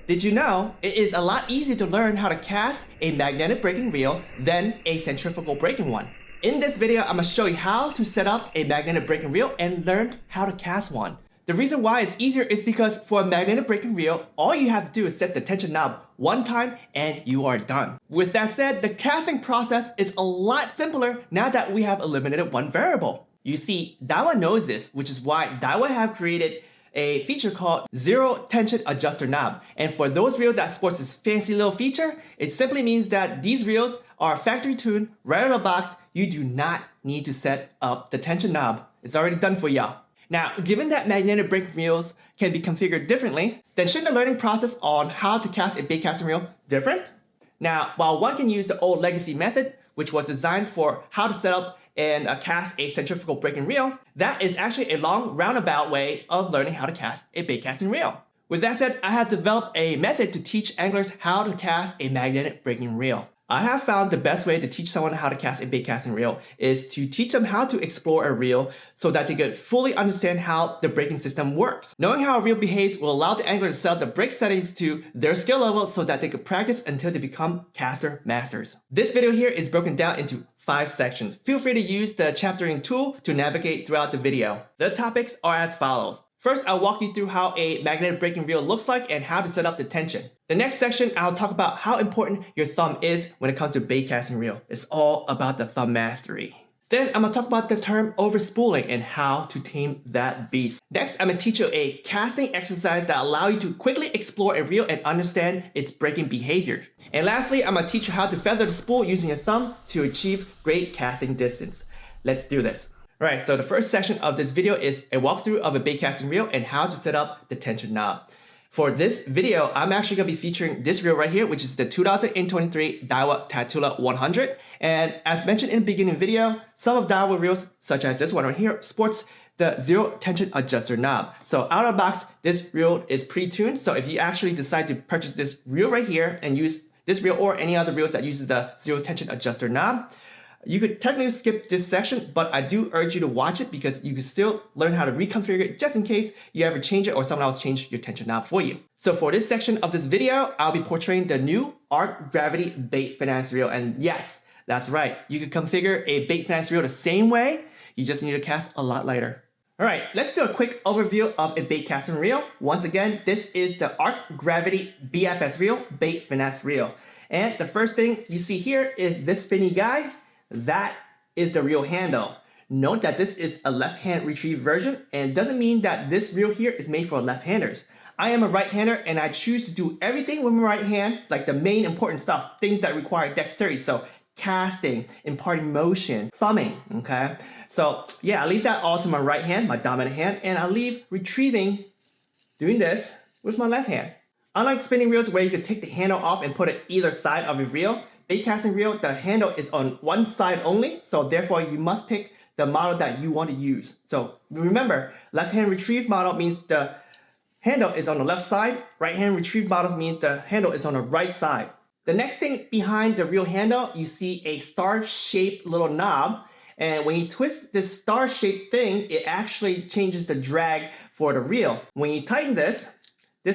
Did you know it is a lot easier to learn how to cast a magnetic braking reel than a centrifugal braking one? In this video, I'm going to show you how to set up a magnetic braking reel and learn how to cast one. The reason why it's easier is because for a magnetic braking reel, all you have to do is set the tension knob one time and you are done. With that said, the casting process is a lot simpler now that we have eliminated one variable. You see, Daiwa knows this, which is why Daiwa have created a feature called Zero Tension Adjuster Knob. And for those reels that sports this fancy little feature, it simply means that these reels are factory tuned right out of the box. You do not need to set up the tension knob. It's already done for y'all. Now, given that magnetic braking reels can be configured differently, then shouldn't the learning process on how to cast a baitcasting reel different? Now, while one can use the old legacy method, which was designed for how to set up and cast a centrifugal braking reel, that is actually a long roundabout way of learning how to cast a baitcasting reel. With that said, I have developed a method to teach anglers how to cast a magnetic braking reel. I have found the best way to teach someone how to cast a baitcasting reel is to teach them how to explore a reel so that they can fully understand how the braking system works. Knowing how a reel behaves will allow the angler to set up the brake settings to their skill level so that they can practice until they become caster masters. This video here is broken down into 5 sections. Feel free to use the chaptering tool to navigate throughout the video. The topics are as follows. First, I'll walk you through how a magnetic braking reel looks like and how to set up the tension. The next section, I'll talk about how important your thumb is when it comes to baitcasting reel. It's all about the thumb mastery. Then I'm going to talk about the term overspooling and how to tame that beast. Next, I'm going to teach you a casting exercise that allows you to quickly explore a reel and understand its braking behavior. And lastly, I'm going to teach you how to feather the spool using your thumb to achieve great casting distance. Let's do this. Alright, so the first section of this video is a walkthrough of a baitcasting reel and how to set up the tension knob. For this video, I'm actually going to be featuring this reel right here, which is the 2023 Daiwa Tatula 100. And as mentioned in the beginning video, some of Daiwa reels, such as this one right here, sports the Zero Tension Adjuster knob. So out of the box, this reel is pre-tuned. So if you actually decide to purchase this reel right here and use this reel or any other reels that uses the Zero Tension Adjuster knob, you could technically skip this section, but I do urge you to watch it because you can still learn how to reconfigure it just in case you ever change it or someone else change your tension knob for you. So for this section of this video, I'll be portraying the new Arc Gravity Bait Finesse reel. And yes, that's right. You can configure a Bait Finesse reel the same way. You just need to cast a lot lighter. All right, let's do a quick overview of a baitcasting reel. Once again, this is the Arc Gravity BFS reel, Bait Finesse reel. And the first thing you see here is this spinny guy. That is the reel handle. Note that this is a left-hand retrieve version and doesn't mean that this reel here is made for left-handers. I am a right-hander and I choose to do everything with my right hand, like the main important stuff, things that require dexterity. So casting, imparting motion, thumbing, okay? So yeah, I leave that all to my right hand, my dominant hand, and I leave retrieving, doing this with my left hand. Unlike spinning reels where you can take the handle off and put it either side of your reel, baitcasting reel, the handle is on one side only, so therefore you must pick the model that you want to use. So remember, left-hand retrieve model means the handle is on the left side, right-hand retrieve models means the handle is on the right side. The next thing behind the reel handle, you see a star-shaped little knob, and when you twist this star-shaped thing, it actually changes the drag for the reel. When you tighten this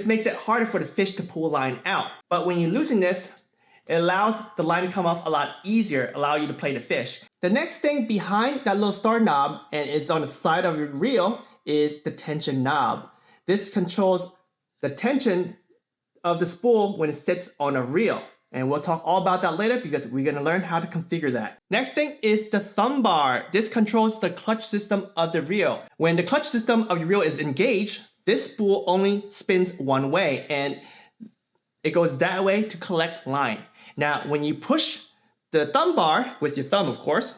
makes it harder for the fish to pull line out. But when you loosen this, it allows the line to come off a lot easier, allow you to play the fish. The next thing behind that little star knob, and it's on the side of your reel, is the tension knob. This controls the tension of the spool when it sits on a reel. And we'll talk all about that later because we're going to learn how to configure that. Next thing is the thumb bar. This controls the clutch system of the reel. When the clutch system of your reel is engaged, this spool only spins one way and it goes that way to collect line. Now, when you push the thumb bar, with your thumb of course,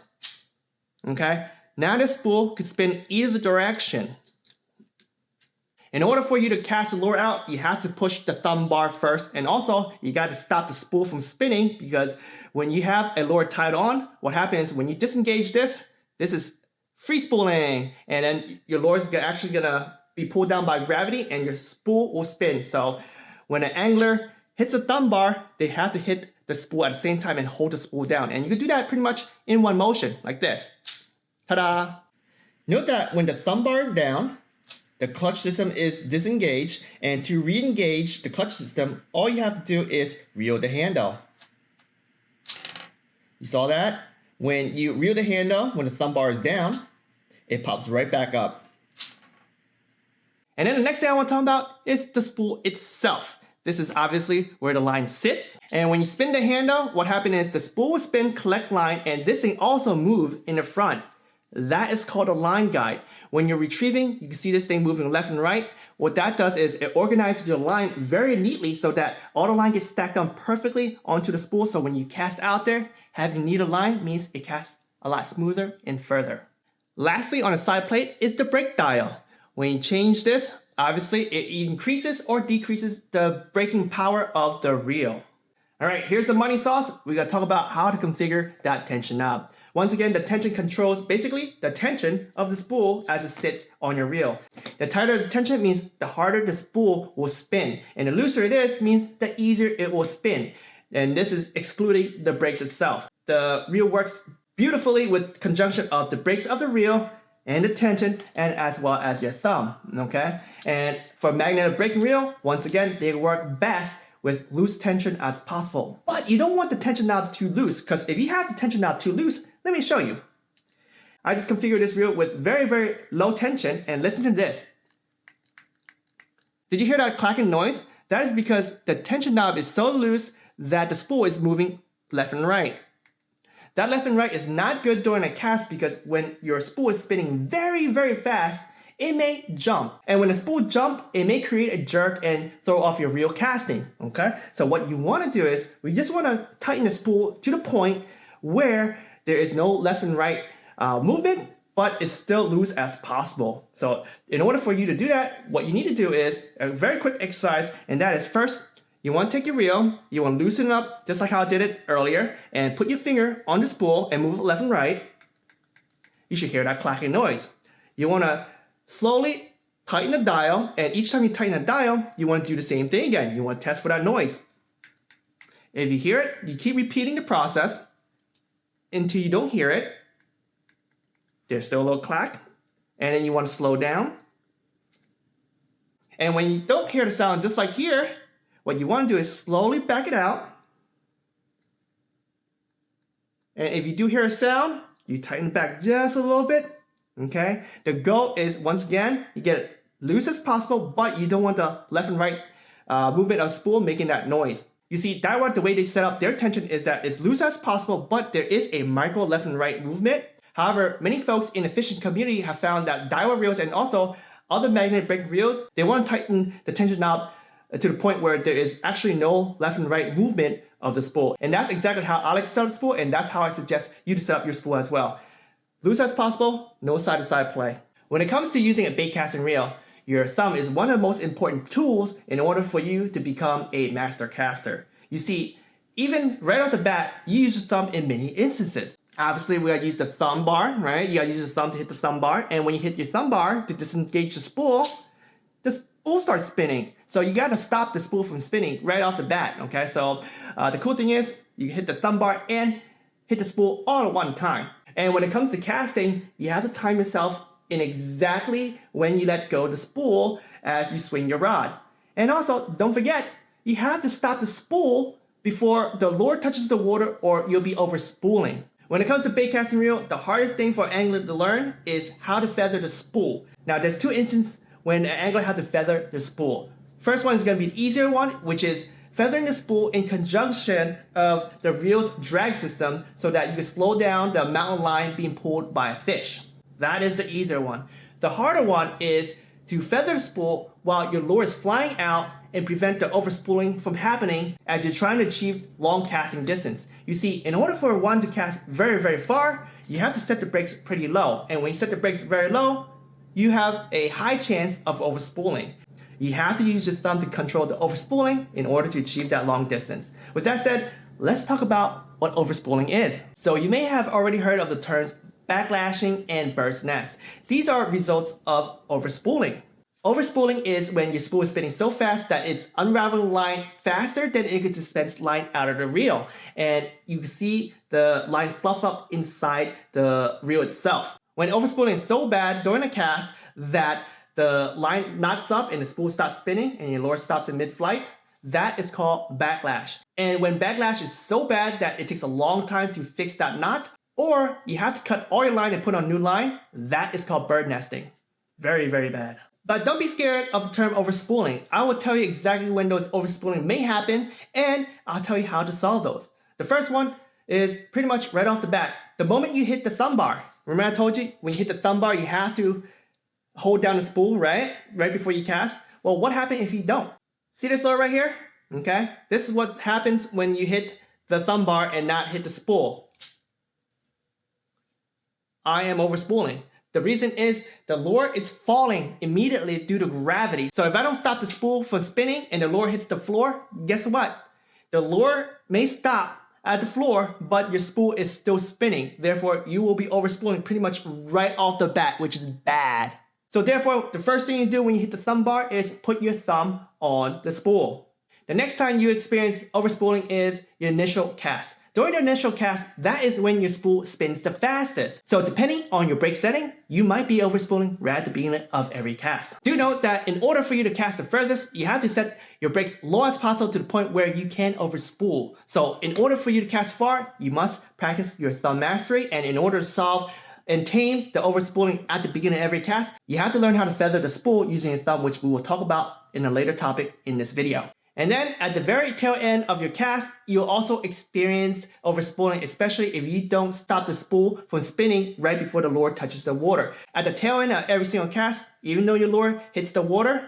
okay, now this spool can spin either direction. In order for you to cast the lure out, you have to push the thumb bar first, and also you got to stop the spool from spinning because when you have a lure tied on, what happens when you disengage this is free spooling, and then your lure is actually gonna be pulled down by gravity and your spool will spin. So when an angler hits a thumb bar, they have to hit the spool at the same time and hold the spool down. And you can do that pretty much in one motion, like this. Ta-da! Note that when the thumb bar is down, the clutch system is disengaged, and to re-engage the clutch system, all you have to do is reel the handle. You saw that? When you reel the handle, when the thumb bar is down, it pops right back up. And then the next thing I want to talk about is the spool itself. This is obviously where the line sits. And when you spin the handle, what happens is the spool will spin, collect line, and this thing also moves in the front. That is called a line guide. When you're retrieving, you can see this thing moving left and right. What that does is it organizes your line very neatly so that all the line gets stacked on perfectly onto the spool. So when you cast out there, having neater line means it casts a lot smoother and further. Lastly, on the side plate is the brake dial. When you change this, obviously it increases or decreases the braking power of the reel. All right, here's the money sauce. We gotta talk about how to configure that tension knob. Once again, the tension controls basically the tension of the spool as it sits on your reel. The tighter the tension means the harder the spool will spin, and the looser it is means the easier it will spin. And this is excluding the brakes itself. The reel works beautifully with conjunction of the brakes of the reel and the tension, and as well as your thumb, okay? And for magnetic braking reel, once again, they work best with loose tension as possible. But you don't want the tension knob too loose, because if you have the tension knob too loose, let me show you. I just configured this reel with very, very low tension, and listen to this. Did you hear that clacking noise? That is because the tension knob is so loose that the spool is moving left and right. That left and right is not good during a cast because when your spool is spinning very, very fast, it may jump. And when the spool jumps, it may create a jerk and throw off your reel casting, okay? So what you want to do is, we just want to tighten the spool to the point where there is no left and right movement, but it's still loose as possible. So in order for you to do that, what you need to do is a very quick exercise, and that is first, you want to take your reel, you want to loosen it up just like how I did it earlier, and put your finger on the spool and move it left and right. You should hear that clacking noise. You want to slowly tighten the dial, and each time you tighten the dial, you want to do the same thing again. You want to test for that noise. If you hear it, you keep repeating the process until you don't hear it. There's still a little clack, and then you want to slow down. And when you don't hear the sound just like here, what you want to do is slowly back it out. And if you do hear a sound, you tighten it back just a little bit. Okay? The goal is, once again, you get it loose as possible, but you don't want the left and right movement of spool making that noise. You see, Daiwa, the way they set up their tension is that it's loose as possible, but there is a micro left and right movement. However, many folks in the fishing community have found that Daiwa reels and also other magnetic braking reels, they want to tighten the tension knob to the point where there is actually no left and right movement of the spool. And that's exactly how I like to set up the spool, and that's how I suggest you to set up your spool as well. Loose as possible, no side-to-side play. When it comes to using a bait casting reel, your thumb is one of the most important tools in order for you to become a master caster. You see, even right off the bat, you use your thumb in many instances. Obviously, we gotta use the thumb bar, right? You gotta use the thumb to hit the thumb bar, and when you hit your thumb bar to disengage the spool starts spinning. So you gotta stop the spool from spinning right off the bat, okay? So the cool thing is, you hit the thumb bar and hit the spool all at one time. And when it comes to casting, you have to time yourself in exactly when you let go of the spool as you swing your rod. And also, don't forget, you have to stop the spool before the lure touches the water or you'll be over spooling. When it comes to bait casting reel, the hardest thing for an angler to learn is how to feather the spool. Now, there's two instances when an angler has to feather the spool. First one is going to be the easier one, which is feathering the spool in conjunction of the reel's drag system so that you can slow down the amount of line being pulled by a fish. That is the easier one. The harder one is to feather the spool while your lure is flying out and prevent the overspooling from happening as you're trying to achieve long casting distance. You see, in order for one to cast very, very far, you have to set the brakes pretty low. And when you set the brakes very low, you have a high chance of overspooling. You have to use your thumb to control the overspooling in order to achieve that long distance. With that said, let's talk about what overspooling is. So you may have already heard of the terms backlashing and bird's nest. These are results of overspooling. Overspooling is when your spool is spinning so fast that it's unraveling line faster than it could dispense line out of the reel. And you can see the line fluff up inside the reel itself. When overspooling is so bad during a cast that the line knots up and the spool stops spinning and your lure stops in mid-flight, that is called backlash. And when backlash is so bad that it takes a long time to fix that knot, or you have to cut all your line and put on new line, that is called bird nesting. Very, very bad. But don't be scared of the term overspooling. I will tell you exactly when those overspooling may happen, and I'll tell you how to solve those. The first one is pretty much right off the bat. The moment you hit the thumb bar, remember I told you when you hit the thumb bar you have to hold down the spool, right before you cast? Well, what happens if you don't? See this lure right here? Okay, this is what happens when you hit the thumb bar and not hit the spool. I am overspooling. The reason is the lure is falling immediately due to gravity. So if I don't stop the spool from spinning and the lure hits the floor, guess what? The lure may stop at the floor, but your spool is still spinning. Therefore, you will be overspooling pretty much right off the bat, which is bad. So therefore, the first thing you do when you hit the thumb bar is put your thumb on the spool. The next time you experience overspooling is your initial cast. During the initial cast, that is when your spool spins the fastest. So depending on your brake setting, you might be overspooling right at the beginning of every cast. Do note that in order for you to cast the furthest, you have to set your brakes low as possible to the point where you can overspool. So in order for you to cast far, you must practice your thumb mastery, and in order to solve and tame the overspooling at the beginning of every cast, you have to learn how to feather the spool using your thumb, which we will talk about in a later topic in this video. And then at the very tail end of your cast, you'll also experience overspooling, especially if you don't stop the spool from spinning right before the lure touches the water. At the tail end of every single cast, even though your lure hits the water,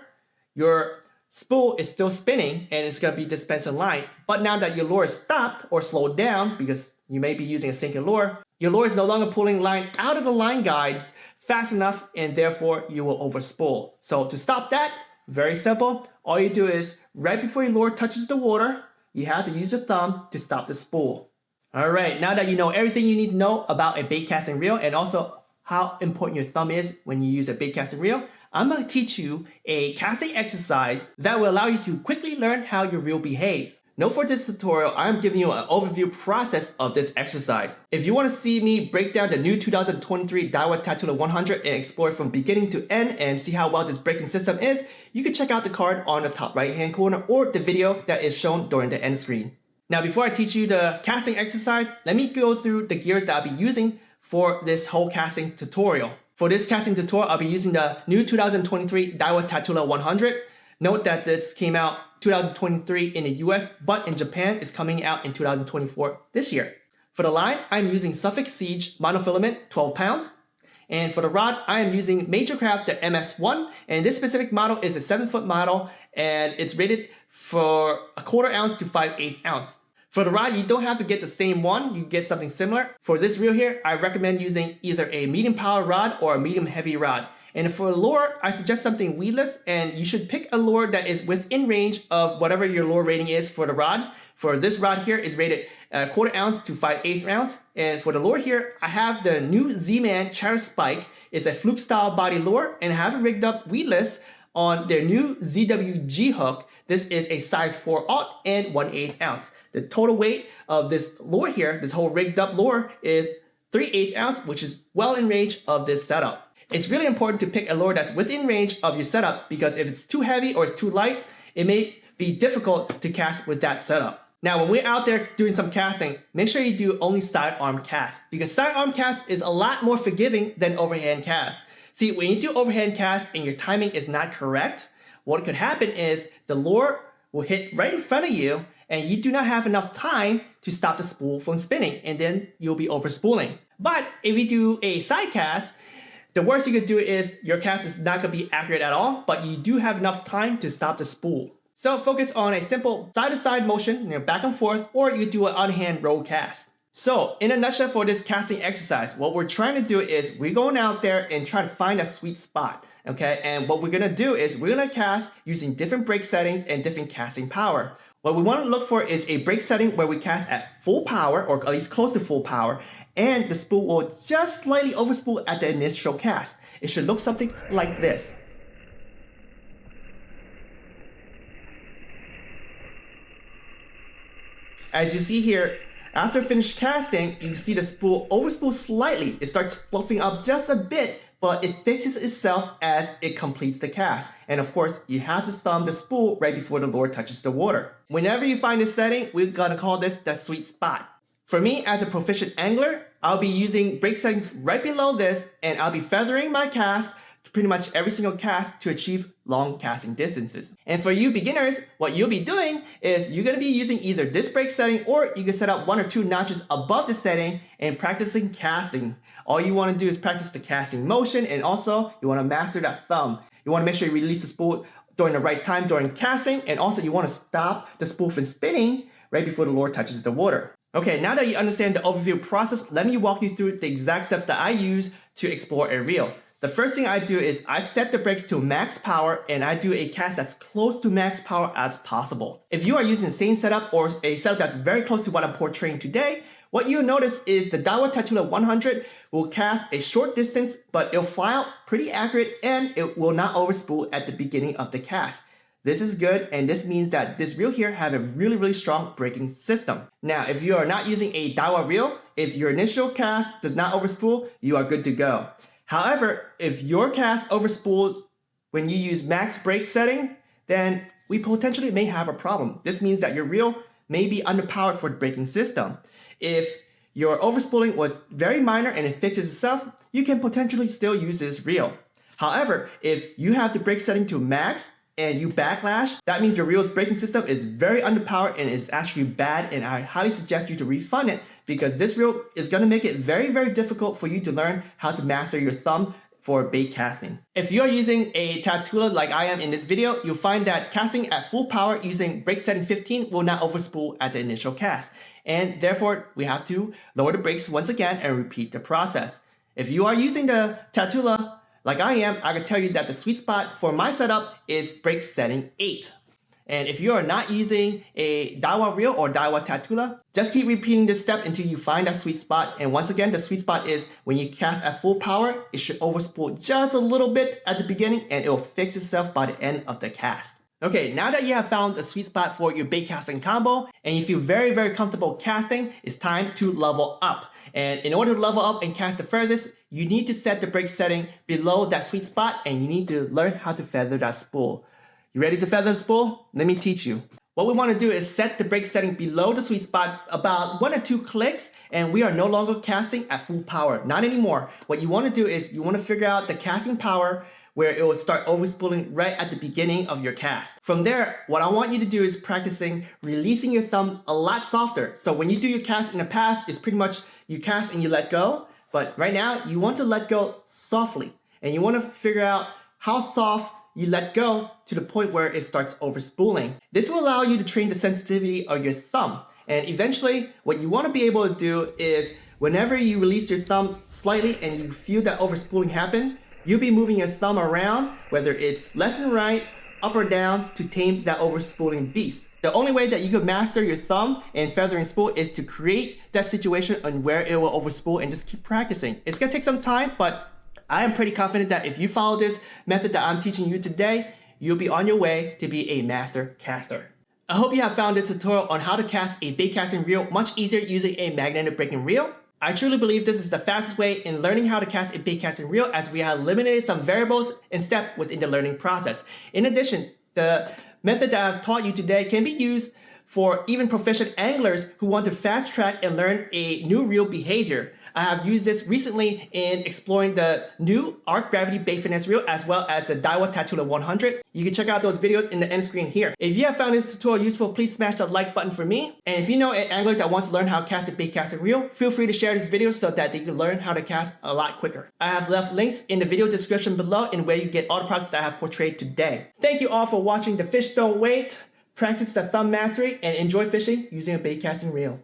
your spool is still spinning and it's going to be dispensing line. But now that your lure is stopped or slowed down, because you may be using a sinking lure, your lure is no longer pulling line out of the line guides fast enough, and therefore you will overspool. So to stop that, very simple. All you do is right before your lure touches the water, you have to use your thumb to stop the spool. Alright, now that you know everything you need to know about a bait casting reel and also how important your thumb is when you use a bait casting reel, I'm going to teach you a casting exercise that will allow you to quickly learn how your reel behaves. Note for this tutorial, I'm giving you an overview process of this exercise. If you want to see me break down the new 2023 Daiwa Tatula 100 and explore from beginning to end and see how well this braking system is, you can check out the card on the top right hand corner or the video that is shown during the end screen. Now before I teach you the casting exercise, let me go through the gears that I'll be using for this whole casting tutorial. For this casting tutorial, I'll be using the new 2023 Daiwa Tatula 100. Note that this came out 2023 in the US, but in Japan it's coming out in 2024 this year. For the line, I'm using Sufix Siege Monofilament 12 pounds. And for the rod, I am using Major Craft the MS1, and this specific model is a 7-foot model, and it's rated for 1/4 ounce to 5/8 ounce. For the rod, you don't have to get the same one, you get something similar. For this reel here, I recommend using either a medium power rod or a medium heavy rod. And for a lure, I suggest something weedless, and you should pick a lure that is within range of whatever your lure rating is for the rod. For this rod here is rated 1/4 ounce to 5/8 ounce. And for the lure here, I have the new Z-Man Chatterspike. It's a fluke style body lure, and I have it rigged up weedless on their new ZWG hook. This is a size 4/0 and 1/8 ounce. The total weight of this lure here, this whole rigged up lure, is 3/8 ounce, which is well in range of this setup. It's really important to pick a lure that's within range of your setup, because if it's too heavy or it's too light, it may be difficult to cast with that setup. Now, when we're out there doing some casting, make sure you do only sidearm cast, because sidearm cast is a lot more forgiving than overhand cast. See, when you do overhand cast and your timing is not correct, what could happen is the lure will hit right in front of you and you do not have enough time to stop the spool from spinning, and then you'll be overspooling. But if you do a side cast, the worst you could do is your cast is not going to be accurate at all, but you do have enough time to stop the spool. So focus on a simple side-to-side motion, back and forth, or you do an on-hand roll cast. So in a nutshell for this casting exercise, what we're trying to do is we're going out there and try to find a sweet spot, okay? And what we're going to do is we're going to cast using different brake settings and different casting power. What we want to look for is a brake setting where we cast at full power, or at least close to full power, and the spool will just slightly overspool at the initial cast. It should look something like this. As you see here, after finished casting, you can see the spool overspool slightly. It starts fluffing up just a bit but it fixes itself as it completes the cast. And of course, you have to thumb the spool right before the lure touches the water. Whenever you find this setting, we're gonna call this the sweet spot. For me, as a proficient angler, I'll be using break settings right below this, and I'll be feathering my cast pretty much every single cast to achieve long casting distances. And for you beginners, what you'll be doing is you're gonna be using either this break setting, or you can set up 1 or 2 notches above the setting and practicing casting. All you wanna do is practice the casting motion, and also you wanna master that thumb. You wanna make sure you release the spool during the right time during casting, and also you wanna stop the spool from spinning right before the lure touches the water. Okay, now that you understand the overview process, let me walk you through the exact steps that I use to explore a reel. The first thing I do is I set the brakes to max power, and I do a cast that's close to max power as possible. If you are using the same setup or a setup that's very close to what I'm portraying today, what you'll notice is the Daiwa Tatula 100 will cast a short distance, but it'll fly out pretty accurate, and it will not overspool at the beginning of the cast. This is good, and this means that this reel here have a really strong braking system. Now, if you are not using a Daiwa reel, if your initial cast does not overspool, you are good to go. However, if your cast overspools when you use max brake setting, then we potentially may have a problem. This means that your reel may be underpowered for the braking system. If your overspooling was very minor and it fixes itself, you can potentially still use this reel. However, if you have the brake setting to max and you backlash, that means your reel's braking system is very underpowered and is actually bad, and I highly suggest you to refund it, because this reel is going to make it very difficult for you to learn how to master your thumb for bait casting. If you're using a Tatula like I am in this video, you'll find that casting at full power using brake setting 15 will not overspool at the initial cast, and therefore we have to lower the brakes once again and repeat the process. If you are using the Tatula like I am, I can tell you that the sweet spot for my setup is brake setting 8. And if you are not using a Daiwa reel or Daiwa Tatula, just keep repeating this step until you find that sweet spot. And once again, the sweet spot is when you cast at full power, it should overspool just a little bit at the beginning, and it will fix itself by the end of the cast. Okay, now that you have found the sweet spot for your bait casting combo, and you feel very comfortable casting, it's time to level up. And in order to level up and cast the furthest, you need to set the brake setting below that sweet spot, and you need to learn how to feather that spool. You ready to feather the spool? Let me teach you. What we want to do is set the brake setting below the sweet spot about 1 or 2 clicks, and we are no longer casting at full power. Not anymore. What you want to do is you want to figure out the casting power where it will start overspooling right at the beginning of your cast. From there, what I want you to do is practicing releasing your thumb a lot softer. So when you do your cast in the past, it's pretty much you cast and you let go. But right now, you want to let go softly. And you want to figure out how soft you let go to the point where it starts overspooling. This will allow you to train the sensitivity of your thumb. And eventually, what you want to be able to do is whenever you release your thumb slightly and you feel that overspooling happen, you'll be moving your thumb around, whether it's left and right, up or down, to tame that overspooling beast. The only way that you can master your thumb and feathering spool is to create that situation on where it will overspool, and just keep practicing. It's gonna take some time, but I am pretty confident that if you follow this method that I'm teaching you today, you'll be on your way to be a master caster. I hope you have found this tutorial on how to cast a bait casting reel much easier using a magnetic braking reel. I truly believe this is the fastest way in learning how to cast a bait casting reel, as we have eliminated some variables and steps within the learning process. In addition, the method that I've taught you today can be used for even proficient anglers who want to fast track and learn a new reel behavior. I have used this recently in exploring the new Arc Gravity Bait Finesse reel, as well as the Daiwa Tatula 100. You can check out those videos in the end screen here. If you have found this tutorial useful, please smash the like button for me. And if you know an angler that wants to learn how to cast a bait casting reel, feel free to share this video so that they can learn how to cast a lot quicker. I have left links in the video description below in where you get all the products that I have portrayed today. Thank you all for watching The Fish Don't Wait. Practice the thumb mastery and enjoy fishing using a bait casting reel.